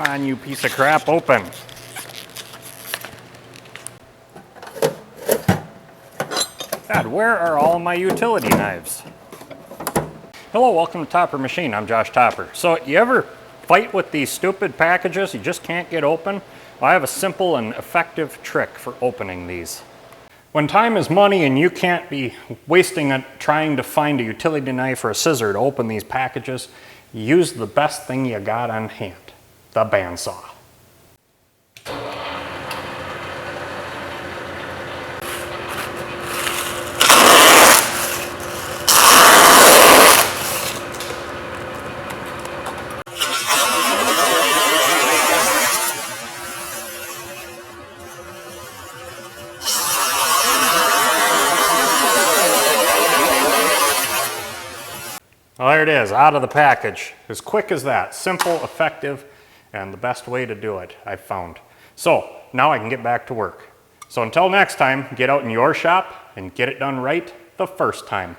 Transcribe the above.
on, you piece of crap, open. God, where are all my utility knives? Hello, welcome to Topper Machine. I'm Josh Topper. So you ever fight with these stupid packages you just can't get open? Well, I have a simple and effective trick for opening these. When time is money and you can't be wasting it trying to find a utility knife or a scissor to open these packages, use the best thing you got on hand, the bandsaw. Well, there it is, out of the package. As quick as that. Simple, effective, and the best way to do it, I've found. So, now I can get back to work. So until next time, get out in your shop and get it done right the first time.